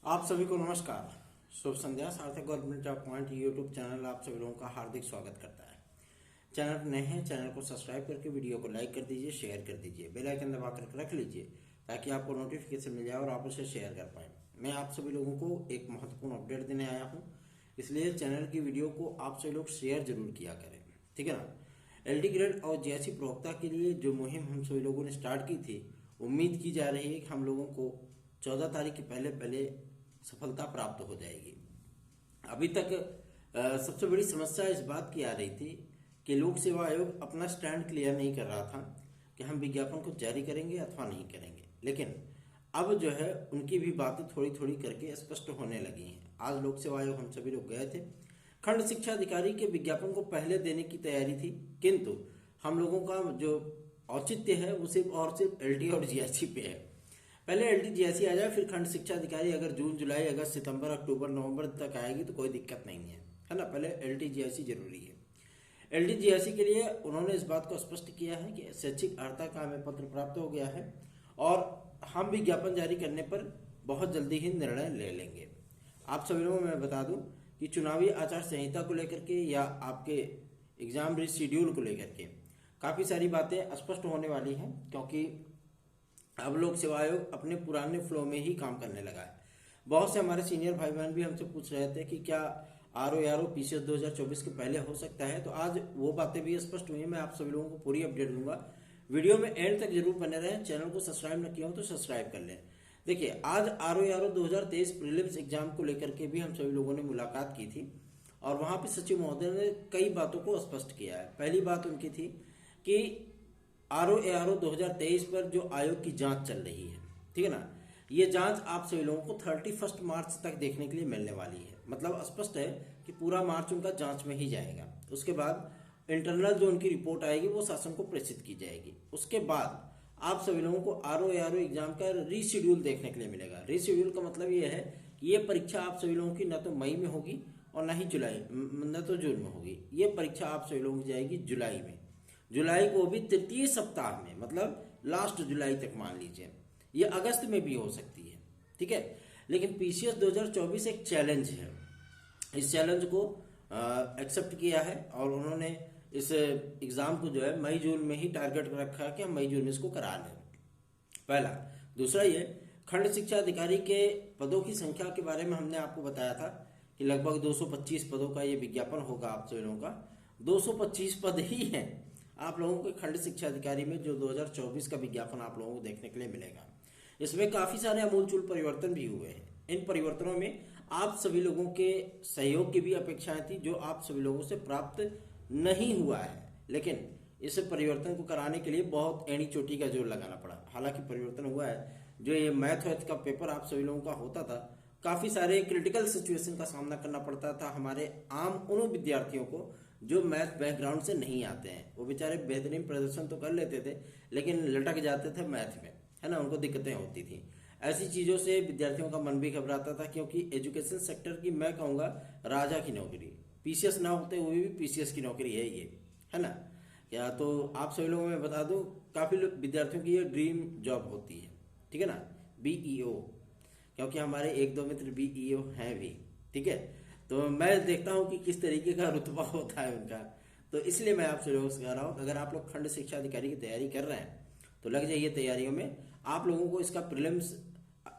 आप सभी को नमस्कार। शुभ संध्या। सार्थक government job point YouTube channel आप सभी लोगों का हार्दिक स्वागत करता है। चैनल नए हैं, चैनल को सब्सक्राइब करके वीडियो को लाइक कर दीजिए, शेयर कर दीजिए, बेल आइकन दबा कर रख लीजिए ताकि आपको नोटिफिकेशन मिल जाए और आप उसे शेयर कर पाए। मैं आप सभी लोगों को एक महत्वपूर्ण अपडेट देने आया हूँ, इसलिए चैनल की वीडियो को आप सभी लोग शेयर जरूर किया करें, ठीक है ना। एलडी ग्रेड और जेएससी प्रवक्ता के लिए जो मुहिम हम सभी लोगों ने स्टार्ट की थी, उम्मीद की जा रही है कि हम लोगों को 14 तारीख के पहले पहले सफलता प्राप्त हो जाएगी। अभी तक सबसे बड़ी समस्या इस बात की आ रही थी कि लोक सेवा आयोग अपना स्टैंड क्लियर नहीं कर रहा था कि हम विज्ञापन को जारी करेंगे अथवा नहीं करेंगे, लेकिन अब जो है उनकी भी बातें थोड़ी थोड़ी करके स्पष्ट होने लगी हैं। आज लोक सेवा आयोग हम सभी लोग गए थे। खंड शिक्षा अधिकारी के विज्ञापन को पहले देने की तैयारी थी, किंतु हम लोगों का जो औचित्य है वो सिर्फ और सिर्फ एलटी और जीएससी पे है। पहले एलटी जीएससी आ जाए, फिर खंड शिक्षा अधिकारी अगर जून जुलाई अगस्त सितंबर अक्टूबर नवंबर तक आएगी तो कोई दिक्कत नहीं है ना। पहले एलटी जीएससी जरूरी है। एलटी जीएससी के लिए उन्होंने इस बात को स्पष्ट किया है कि शैक्षिक अर्हता का हमें पत्र प्राप्त हो गया है और हम विज्ञापन जारी करने पर बहुत जल्दी ही निर्णय ले लेंगे। आप सभी लोगों को मैं बता दूं कि चुनावी आचार संहिता को लेकर के या आपके एग्जाम रिशेड्यूल को लेकर के काफी सारी बातें स्पष्ट होने वाली हैं, क्योंकि अब लोक सेवा आयोग अपने पुराने फ्लो में ही काम करने लगा है। बहुत से हमारे सीनियर भाई बहन भी हमसे पूछ रहे थे कि क्या आरओ पीसीएस 2024 के पहले हो सकता है, तो आज वो बातें भी स्पष्ट हुई हैं। मैं आप सभी लोगों को पूरी अपडेट दूंगा। वीडियो में एंड तक जरूर बने रहें। चैनल को सब्सक्राइब न किया हो तो सब्सक्राइब कर लें। देखिए, आज आरओ 2023 प्रीलिम्स एग्जाम को लेकर के भी हम सभी लोगों ने मुलाकात की थी और वहां पे सचिव महोदय ने कई बातों को स्पष्ट किया है। पहली बात उनकी थी कि आरओ 2023 पर जो आयोग की जांच चल रही है, ठीक है ना, ये जांच आप सभी लोगों को 31 मार्च तक देखने के लिए मिलने वाली है। मतलब स्पष्ट है कि पूरा मार्च उनका जांच में ही जाएगा। उसके बाद इंटरनल जो उनकी रिपोर्ट आएगी वो शासन को प्रेषित की जाएगी। उसके बाद आप सभी लोगों को आरओ एग्जाम का रीशेड्यूल देखने के लिए मिलेगा। रीशेड्यूल का मतलब ये है कि ये परीक्षा आप सभी लोगों की न तो मई में होगी और न ही जुलाई न तो जून में होगी। ये परीक्षा आप सभी लोगों की जाएगी जुलाई में। जुलाई को भी तृतीय सप्ताह में, मतलब लास्ट जुलाई तक मान लीजिए। ये अगस्त में भी हो सकती है, ठीक है। लेकिन पीसीएस 2024 एक चैलेंज है। इस चैलेंज को एक्सेप्ट किया है और उन्होंने इस एग्जाम को जो है मई जून में ही टारगेट रखा है कि हम मई जून में इसको करा लें। पहला। दूसरा, ये खंड शिक्षा अधिकारी के पदों की संख्या के बारे में हमने आपको बताया था कि लगभग 225 पदों का ये विज्ञापन होगा। आप सभी लोगों का 225 पद ही है आप लोगों को खंड शिक्षा अधिकारी में, जो 2024 का विज्ञापन आप लोगों को देखने के लिए मिलेगा। इसमें काफी सारे आमूलचूल परिवर्तन भी हुए हैं। इन परिवर्तनों में आप सभी लोगों के सहयोग की भी अपेक्षाएं थी, जो आप सभी लोगों से प्राप्त नहीं हुआ है। लेकिन इस परिवर्तन को कराने के लिए बहुत एड़ी चोटी का जोर लगाना पड़ा। हालांकि परिवर्तन हुआ है। जो ये मैथ का पेपर आप सभी लोगों का होता था, काफी सारे क्रिटिकल सिचुएशन का सामना करना पड़ता था हमारे आम उन विद्यार्थियों को जो मैथ बैकग्राउंड से नहीं आते हैं। वो बेचारे बेहतरीन प्रदर्शन तो कर लेते थे लेकिन लटक जाते थे मैथ में, है ना। उनको दिक्कतें होती थी। ऐसी चीजों से विद्यार्थियों का मन भी घबराता था, क्योंकि एजुकेशन सेक्टर की मैं कहूंगा राजा की नौकरी, पीसीएस ना होते हुए भी पीसीएस की नौकरी है ये, है ना। क्या तो आप सभी लोगों में बता दूं, काफी विद्यार्थियों की ये ड्रीम जॉब होती है, ठीक है ना, बीईओ। क्योंकि हमारे एक दो मित्र बीईओ हैं भी, ठीक है। तो मैं देखता हूं कि किस तरीके का रुतबा होता है उनका। तो इसलिए मैं आपसे लोगों से कह रहा हूं, अगर आप लोग खंड शिक्षा अधिकारी की तैयारी कर रहे हैं तो लग जाइए तैयारियों में। आप लोगों को इसका प्रीलिम्स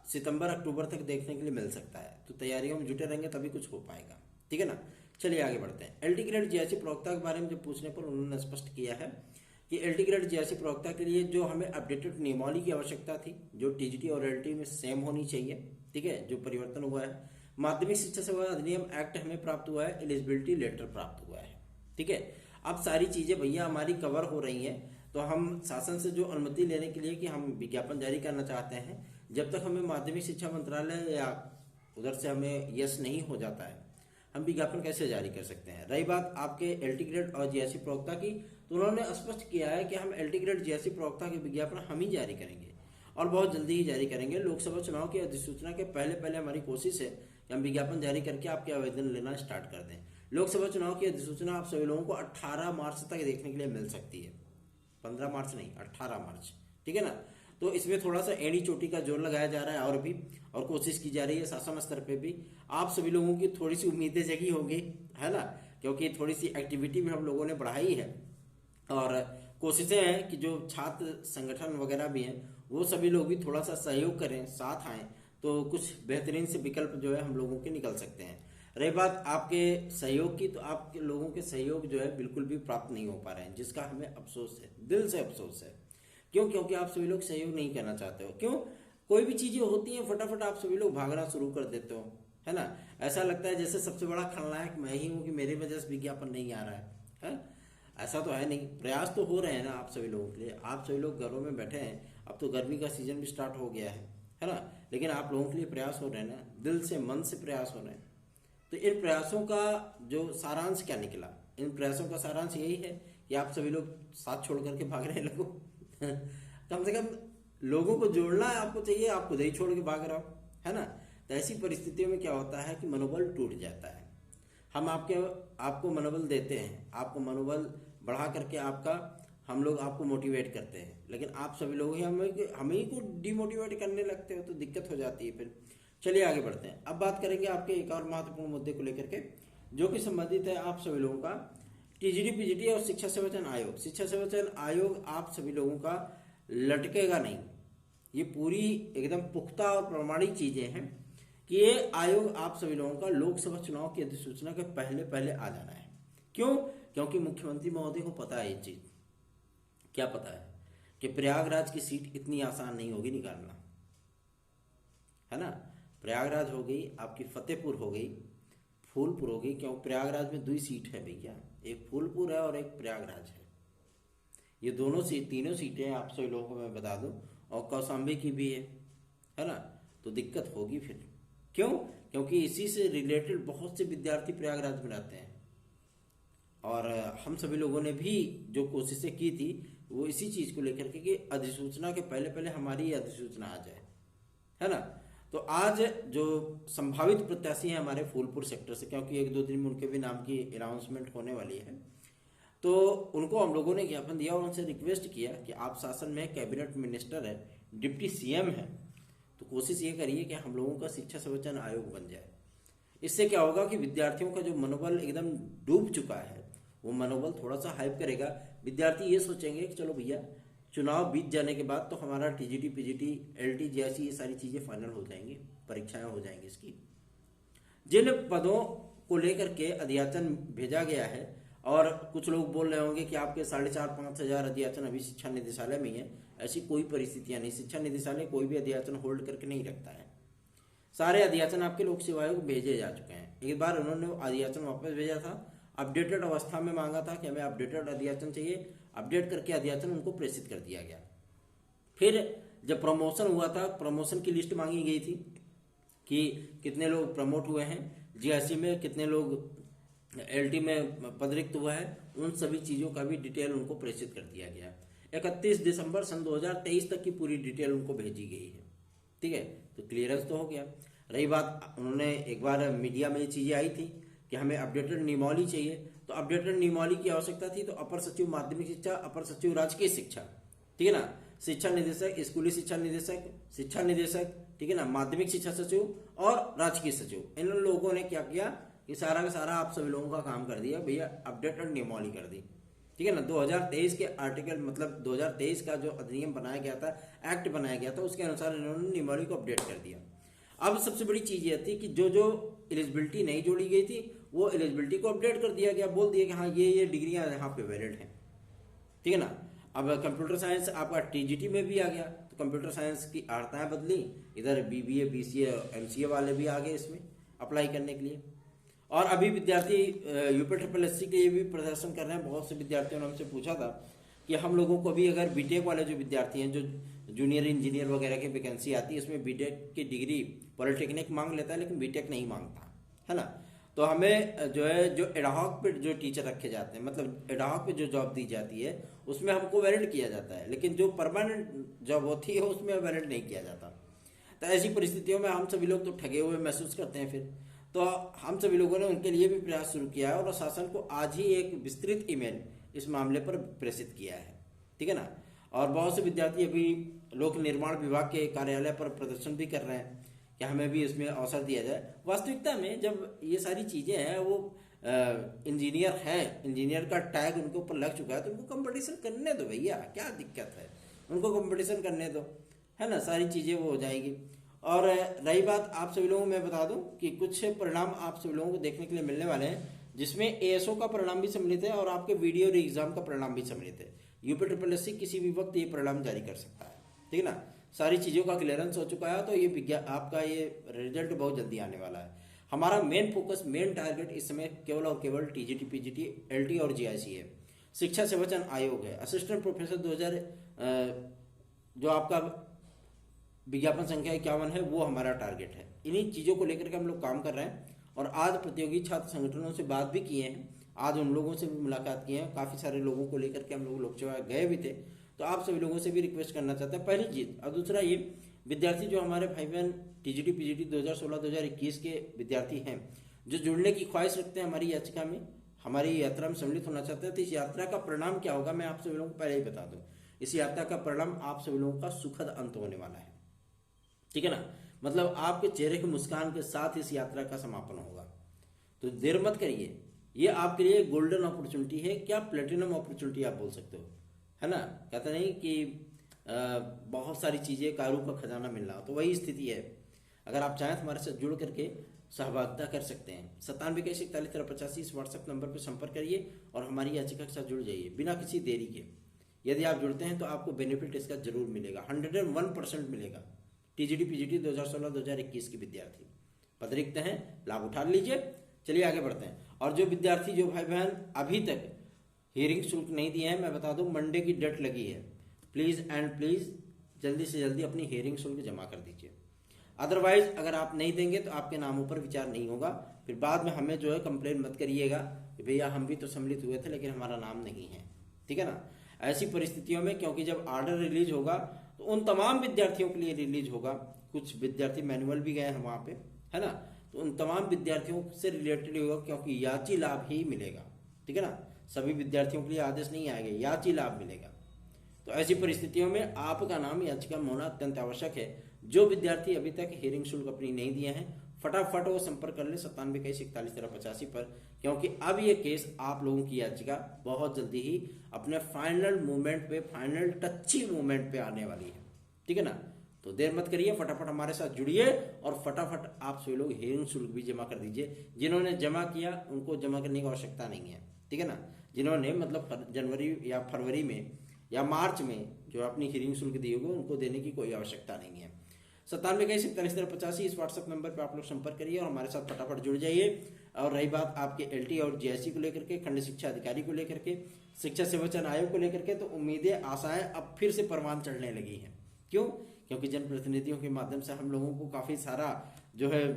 सितंबर अक्टूबर तक देखने के लिए मिल सकता है। तो तैयारियों में जुटे रहेंगे तभी कुछ हो पाएगा, ठीक है ना। चलिए आगे बढ़ते हैं। एलटी ग्रेड जीएससी प्रवक्ता के बारे में जब पूछने पर उन्होंने स्पष्ट किया है कि एलटी ग्रेड जीएससी प्रवक्ता के लिए जो हमें अपडेटेड नियमावली की आवश्यकता थी, जो टीजीटी और एलटी में सेम होनी चाहिए, ठीक है। जो परिवर्तन हुआ है, माध्यमिक शिक्षा सेवा अधिनियम एक्ट हमें प्राप्त हुआ है, एलिजिबिलिटी लेटर प्राप्त हुआ है, ठीक है। अब सारी चीजें भैया हमारी कवर हो रही हैं। तो हम शासन से जो अनुमति लेने के लिए कि हम विज्ञापन जारी करना चाहते हैं, जब तक हमें माध्यमिक शिक्षा मंत्रालय या उधर से हमें यस नहीं हो जाता है, हम विज्ञापन कैसे जारी कर सकते हैं। रही बात आपके एलटी ग्रेड और जीएससी प्रवक्ता की, तो उन्होंने स्पष्ट किया है कि हम एलटी ग्रेड जीएससी प्रवक्ता के विज्ञापन हम ही जारी करेंगे और बहुत जल्दी ही जारी करेंगे। लोकसभा चुनाव की अधिसूचना के पहले पहले हमारी कोशिश है कि हम विज्ञापन जारी करके आपके आवेदन लेना स्टार्ट कर दें। लोकसभा चुनाव की अधिसूचना आप सभी लोगों को 18 मार्च तक देखने के लिए मिल सकती है। 15 मार्च नहीं, 18 मार्च, ठीक है ना। तो इसमें थोड़ा सा एड़ी चोटी का जोर लगाया जा रहा है और कोशिश की जा रही है शासन स्तर पे भी। आप सभी लोगों की थोड़ी सी उम्मीदें जगी होगी, है ना, क्योंकि थोड़ी सी एक्टिविटी भी हम लोगों ने बढ़ाई है और कोशिशें हैं कि जो छात्र संगठन वगैरह भी हैं वो सभी लोग भी थोड़ा सा सहयोग करें, साथ आएं, तो कुछ बेहतरीन से विकल्प जो है हम लोगों के निकल सकते हैं। रही बात आपके सहयोग की, तो आपके लोगों के सहयोग जो है बिल्कुल भी प्राप्त नहीं हो पा रहे हैं, जिसका हमें अफसोस है, दिल से अफसोस है। क्यों? क्योंकि आप सभी लोग सहयोग नहीं करना चाहते हो। क्यों? कोई भी चीजें होती हैं फटाफट आप सभी लोग भागना शुरू कर देते हो, है ना। ऐसा लगता है जैसे सबसे बड़ा खलनायक मैं ही हूं कि मेरे वजह से विज्ञापन नहीं आ रहा है? ऐसा तो है नहीं। प्रयास तो हो रहे हैं ना आप सभी लोगों के लिए। आप सभी लोग घरों में बैठे हैं, अब तो गर्मी का सीजन भी स्टार्ट हो गया है ना, लेकिन आप लोगों के लिए प्रयास हो रहे हैं ना, दिल से मन से प्रयास हो रहे हैं। तो इन प्रयासों का जो सारांश क्या निकला? इन प्रयासों का सारांश यही है कि आप सभी लोग साथ छोड़ करके भाग रहे लगो। कम से कम लोगों को जोड़ना है आपको चाहिए, आप खुद ही छोड़ के भाग रहे हो, है ना। तो ऐसी परिस्थितियों में क्या होता है कि मनोबल टूट जाता है। हम आपको मनोबल देते हैं, आपको मनोबल बढ़ा करके हम लोग आपको मोटिवेट करते हैं, लेकिन आप सभी लोग ही हमें ही को डिमोटिवेट करने लगते हो, तो दिक्कत हो जाती है फिर। चलिए आगे बढ़ते हैं। अब बात करेंगे आपके एक और महत्वपूर्ण मुद्दे को लेकर के, जो कि संबंधित है आप सभी लोगों का टीजीटी पीजीटी और शिक्षा सेवाचयन आयोग। शिक्षा सेवाचयन आयोग आप सभी लोगों का लटकेगा नहीं। ये पूरी एकदम पुख्ता और प्रमाणिक चीजें हैं कि ये आयोग आप सभी लोगों का लोकसभा चुनाव की अधिसूचना के पहले पहले आ जाना है। क्यों? क्योंकि मुख्यमंत्री महोदय को पता है ये चीज। क्या पता है? कि प्रयागराज की सीट इतनी आसान नहीं होगी निकालना, है ना। प्रयागराज हो गई, आपकी फतेहपुर हो गई, फूलपुर हो गई। क्यों? प्रयागराज में 2 सीट है भैया, एक फूलपुर है और एक प्रयागराज है। ये तीनों सीटें आप सभी लोगों को मैं बता दूं, और कौशाम्बी की भी है ना। तो दिक्कत होगी फिर। क्यों? क्योंकि इसी से रिलेटेड बहुत से विद्यार्थी प्रयागराज में रहते हैं, और हम सभी लोगों ने भी जो कोशिशें की थी वो इसी चीज को लेकर के कि अधिसूचना के पहले पहले हमारी अधिसूचना आ जाए, है ना। तो आज जो संभावित प्रत्याशी हैं हमारे फूलपुर सेक्टर से, क्योंकि 1-2 दिन में उनके भी नाम की अनाउंसमेंट होने वाली है, तो उनको हम लोगों ने ज्ञापन दिया और उनसे रिक्वेस्ट किया कि आप शासन में कैबिनेट मिनिस्टर है, डिप्टी सीएम है, तो कोशिश ये करिए कि हम लोगों का शिक्षा सेवाचयन आयोग बन जाए। इससे क्या होगा कि विद्यार्थियों का जो मनोबल एकदम डूब चुका है वो मनोबल थोड़ा सा हाइप करेगा। विद्यार्थी ये सोचेंगे कि चलो भैया चुनाव बीत जाने के बाद तो हमारा टीजीटी पीजीटी एलटी जैसी ये सारी चीजें फाइनल हो जाएंगी, परीक्षाएं हो जाएंगी इसकी। जिन पदों को लेकर के अध्याचन भेजा गया है, और कुछ लोग बोल रहे होंगे कि आपके 4,500-5 हजार अध्याचन अभी शिक्षा निदेशालय में ही है। ऐसी कोई परिस्थितियां नहीं, शिक्षा निदेशालय कोई भी अध्याचन होल्ड करके नहीं रखता है। सारे अध्याचन आपके लोक सेवा आयोग भेजे जा चुके हैं। एक बार उन्होंने अध्याचन वापस भेजा था, अपडेटेड अवस्था में मांगा था कि हमें अपडेटेड अध्याचन चाहिए, अपडेट करके अध्याचन उनको प्रेषित कर दिया गया। फिर जब प्रमोशन हुआ था, प्रमोशन की लिस्ट मांगी गई थी कि कितने लोग प्रमोट हुए हैं, जीआईसी में कितने लोग एलटी में पदरिक्त हुआ है, उन सभी चीजों का भी डिटेल उनको प्रेषित कर दिया गया। 31 दिसंबर सन 2023 तक की पूरी डिटेल उनको भेजी गई है। ठीक है, तो क्लियरेंस तो हो गया। रही बात, उन्होंने एक बार मीडिया में ये चीजें आई थी कि हमें अपडेटेड नियमावली चाहिए, तो अपडेटेड नियमावली की आवश्यकता थी, तो अपर सचिव माध्यमिक शिक्षा, अपर सचिव राजकीय शिक्षा, ठीक है ना, शिक्षा निदेशक, स्कूली शिक्षा निदेशक, शिक्षा निदेशक, ठीक है ना, माध्यमिक शिक्षा सचिव और राजकीय सचिव, इन लोगों ने क्या किया कि सारा का सारा आप सभी लोगों का काम कर दिया भैया, अपडेटेड नियमावली कर दी। ठीक है ना, 2023 के आर्टिकल, मतलब 2023 का जो अधिनियम बनाया गया था, एक्ट बनाया गया था, उसके अनुसार इन्होंने नियमावली को अपडेट कर दिया। अब सबसे बड़ी चीज ये थी कि जो जो एलिजिबिलिटी नहीं जोड़ी गई थी वो एलिजिबिलिटी को अपडेट कर दिया गया, बोल दिया कि हाँ ये डिग्रियां यहाँ पे वैलिड हैं। ठीक है ना। अब कंप्यूटर साइंस आपका टीजीटी में भी आ गया, तो कंप्यूटर साइंस की आर्ताएं बदली, इधर बीबीए बीसीए एमसीए वाले भी आ गए इसमें अप्लाई करने के लिए। और अभी विद्यार्थी यूपीएससी के लिए भी प्रदर्शन कर रहे हैं। बहुत से विद्यार्थियों ने हमसे पूछा था कि हम लोगों को भी अगर बीटेक वाले जो विद्यार्थी हैं, जो जूनियर इंजीनियर वगैरह की वैकेंसी आती है, इसमें बीटेक की डिग्री पॉलिटेक्निक मांग लेता है लेकिन बीटेक नहीं मांगता, है ना। तो हमें जो है, जो एडहॉक पे जो टीचर रखे जाते हैं, मतलब एडहॉक पे जो जॉब दी जाती है उसमें हमको वैलिड किया जाता है, लेकिन जो परमानेंट जॉब होती है उसमें वैलिड नहीं किया जाता। तो ऐसी परिस्थितियों में हम सभी लोग तो ठगे हुए महसूस करते हैं। फिर तो हम सभी लोगों ने उनके लिए भी प्रयास शुरू किया है और शासन को आज ही एक विस्तृत ईमेल इस मामले पर प्रेषित किया है। ठीक है ना। और बहुत से विद्यार्थी अभी लोक निर्माण विभाग के कार्यालय पर प्रदर्शन भी कर रहे हैं कि हमें भी इसमें अवसर दिया जाए। वास्तविकता में जब ये सारी चीज़ें हैं, वो इंजीनियर है, इंजीनियर का टैग उनके ऊपर लग चुका है, तो उनको कंपटीशन करने दो भैया, क्या दिक्कत है, उनको कंपटीशन करने दो, है ना, सारी चीज़ें वो हो जाएंगी। और रही बात आप सभी लोगों को मैं बता दूं कि कुछ परिणाम आप सभी लोगों को देखने के लिए मिलने वाले हैं, जिसमें एएसओ का परिणाम भी सम्मिलित है और आपके वीडियो और एग्जाम का परिणाम भी सम्मिलित है। यूपी ट्रिपल एससी किसी भी वक्त ये परिणाम जारी कर सकता है, ठीक है ना। सारी चीज़ों का क्लियरेंस हो चुका है, तो ये आपका ये रिजल्ट बहुत जल्दी आने वाला है। हमारा मेन फोकस, मेन टारगेट इस समय केवल और केवल टीजीटी, पीजीटी, एलटी और जीआईसी है। शिक्षा सेवाचयन आयोग है, असिस्टेंट प्रोफेसर 2000 जो आपका विज्ञापन संख्या 51 है, वो हमारा टारगेट है। इन्हीं चीज़ों को लेकर के हम लोग काम कर रहे हैं और आज प्रतियोगी छात्र संगठनों से बात भी किए हैं, आज उन लोगों से भी मुलाकात की है, काफ़ी सारे लोगों को लेकर के हम लोग लोकसभा गए भी थे। तो आप सभी लोगों से भी रिक्वेस्ट करना चाहते हैं, पहली चीज़। और दूसरा ये विद्यार्थी जो हमारे भाई बहन टीजीटी पीजीटी 2016-2021 के विद्यार्थी हैं, जो जुड़ने की ख्वाहिश रखते हैं हमारी याचिका में, हमारी यात्रा में सम्मिलित होना चाहते हैं, तो इस यात्रा का परिणाम क्या होगा मैं आप सभी लोगों को पहले ही बता दूं। इस यात्रा का परिणाम आप सभी लोगों का सुखद अंत होने वाला है, ठीक है ना। मतलब आपके चेहरे की मुस्कान के साथ इस यात्रा का समापन होगा। तो देर मत करिए, ये आपके लिए गोल्डन अपॉर्चुनिटी है, क्या प्लेटिनम अपॉर्चुनिटी आप बोल सकते हो, है ना। कहते नहीं कि बहुत सारी चीज़ें, कारू का खजाना मिलना, तो वही स्थिति है। अगर आप चाहें तो हमारे साथ जुड़ करके सहभागिता कर सकते हैं। 9721411385 इस व्हाट्सएप नंबर पर संपर्क करिए और हमारी याचिका के साथ जुड़ जाइए बिना किसी देरी के। यदि आप जुड़ते हैं तो आपको बेनिफिट इसका जरूर मिलेगा, 101% मिलेगा। टीजीटी पीजीटी 2016-2021 के विद्यार्थी पद रिक्त हैं, लाभ उठा लीजिए। चलिए आगे बढ़ते हैं। और जो विद्यार्थी, जो भाई बहन अभी तक हियरिंग शुल्क नहीं दिए हैं, मैं बता दूं मंडे की डेट लगी है, प्लीज़ एंड प्लीज़ जल्दी से जल्दी अपनी हियरिंग शुल्क जमा कर दीजिए। अदरवाइज अगर आप नहीं देंगे तो आपके नामों पर विचार नहीं होगा, फिर बाद में हमें जो है कंप्लेन मत करिएगा कि भैया हम भी तो सम्मिलित हुए थे लेकिन हमारा नाम नहीं है, ठीक है ना। ऐसी परिस्थितियों में, क्योंकि जब आर्डर रिलीज होगा तो उन तमाम विद्यार्थियों के लिए रिलीज होगा, कुछ विद्यार्थी मैनुअल भी गए हैं वहाँ पे, है ना, तो उन तमाम विद्यार्थियों से रिलेटेड होगा, क्योंकि याची लाभ ही मिलेगा, ठीक है ना। सभी विद्यार्थियों के लिए आदेश नहीं आएगा, याची लाभ मिलेगा। तो ऐसी परिस्थितियों में आपका नाम याचिका में होना अत्यंत आवश्यक है। जो विद्यार्थी अभी तक हियरिंग शुल्क अपनी नहीं दिए हैं, फटाफट वो संपर्क कर ले 9721411385 पर, क्योंकि अब ये केस आप लोगों की याचिका बहुत जल्दी ही अपने फाइनल मूवमेंट पे, फाइनल टच्ची मूवमेंट पे आने वाली है, ठीक है ना। तो देर मत करिए, फटाफट हमारे साथ जुड़िए और फटाफट आप सभी लोग हियरिंग शुल्क भी जमा कर दीजिए। जिन्होंने जमा किया उनको जमा करने की आवश्यकता नहीं है, ठीक है ना। जिन्होंने मतलब जनवरी या फरवरी में या मार्च में जो अपनी हियरिंग शुल्क दी होगी, उनको देने की कोई आवश्यकता नहीं है। 9721411385 इस व्हाट्सएप नंबर पर आप लोग संपर्क करिए और हमारे साथ फटाफट जुड़ जाइए। और रही बात आपके एलटी और जीआईसी को लेकर के, खंड शिक्षा अधिकारी को लेकर के, शिक्षा सेवाचयन आयोग को लेकर के, तो उम्मीदें, आशाएं अब फिर से परवान चढ़ने लगी हैं। क्यों? क्योंकि जनप्रतिनिधियों के माध्यम से हम लोगों को काफ़ी सारा जो है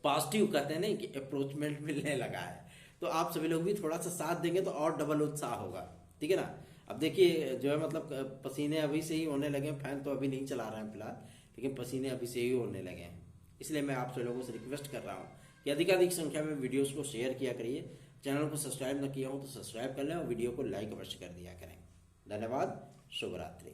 पॉजिटिव कहते हैं ना कि अप्रोचमेंट मिलने लगा है। तो आप सभी लोग भी थोड़ा सा साथ देंगे तो और डबल उत्साह होगा, ठीक है ना। अब देखिए जो है मतलब पसीने अभी से ही होने लगे, फैन तो अभी नहीं चला रहे हैं फिलहाल, लेकिन पसीने अभी से ही होने लगे हैं। इसलिए मैं आप सभी लोगों से रिक्वेस्ट कर रहा हूँ कि अधिकाधिक संख्या में वीडियोस को शेयर किया करिए। चैनल को सब्सक्राइब न किया हो तो सब्सक्राइब कर लें और वीडियो को लाइक अवश्य कर दिया करें। धन्यवाद, शुभ रात्रि।